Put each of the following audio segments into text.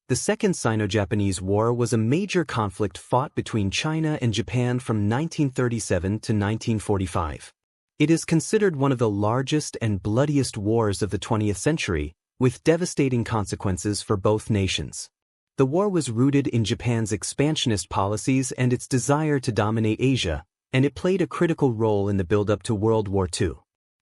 The Second Sino-Japanese War was a major conflict fought between China and Japan from 1937 to 1945. It is considered one of the largest and bloodiest wars of the 20th century, with devastating consequences for both nations. The war was rooted in Japan's expansionist policies and its desire to dominate Asia, and it played a critical role in the build-up to World War II.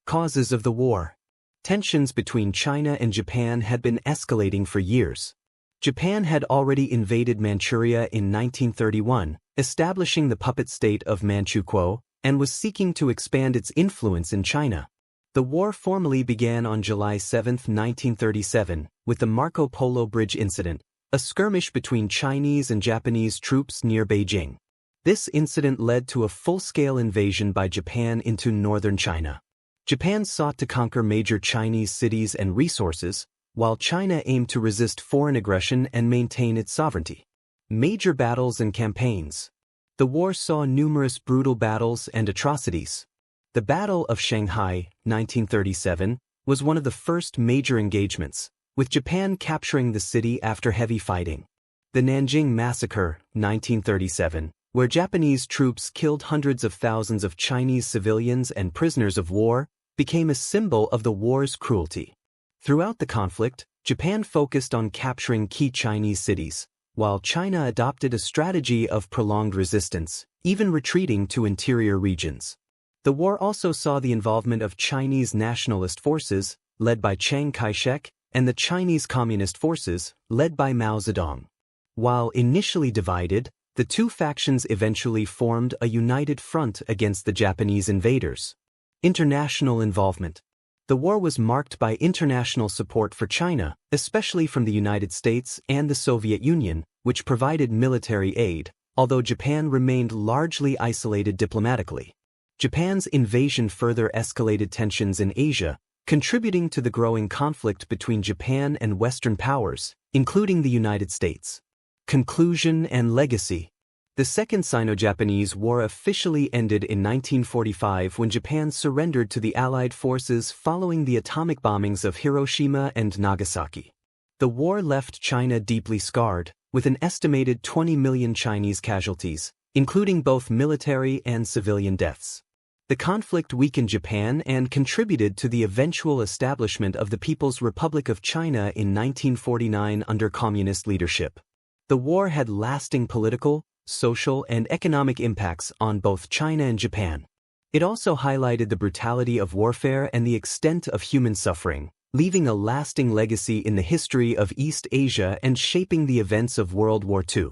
Causes of the war. Tensions between China and Japan had been escalating for years. Japan had already invaded Manchuria in 1931, establishing the puppet state of Manchukuo, and was seeking to expand its influence in China. The war formally began on July 7, 1937, with the Marco Polo Bridge incident, a skirmish between Chinese and Japanese troops near Beijing. This incident led to a full-scale invasion by Japan into northern China. Japan sought to conquer major Chinese cities and resources, while China aimed to resist foreign aggression and maintain its sovereignty. Major battles and campaigns. The war saw numerous brutal battles and atrocities. The Battle of Shanghai, 1937, was one of the first major engagements, with Japan capturing the city after heavy fighting. The Nanjing Massacre, 1937, where Japanese troops killed hundreds of thousands of Chinese civilians and prisoners of war, became a symbol of the war's cruelty. Throughout the conflict, Japan focused on capturing key Chinese cities, while China adopted a strategy of prolonged resistance, even retreating to interior regions. The war also saw the involvement of Chinese nationalist forces, led by Chiang Kai-shek, and the Chinese Communist forces, led by Mao Zedong. While initially divided, the two factions eventually formed a united front against the Japanese invaders. International involvement. The war was marked by international support for China, especially from the United States and the Soviet Union, which provided military aid, although Japan remained largely isolated diplomatically. Japan's invasion further escalated tensions in Asia, contributing to the growing conflict between Japan and Western powers, including the United States. Conclusion and legacy. The Second Sino-Japanese War officially ended in 1945 when Japan surrendered to the Allied forces following the atomic bombings of Hiroshima and Nagasaki. The war left China deeply scarred, with an estimated 20 million Chinese casualties, including both military and civilian deaths. The conflict weakened Japan and contributed to the eventual establishment of the People's Republic of China in 1949 under communist leadership. The war had lasting political, social, and economic impacts on both China and Japan. It also highlighted the brutality of warfare and the extent of human suffering, leaving a lasting legacy in the history of East Asia and shaping the events of World War II.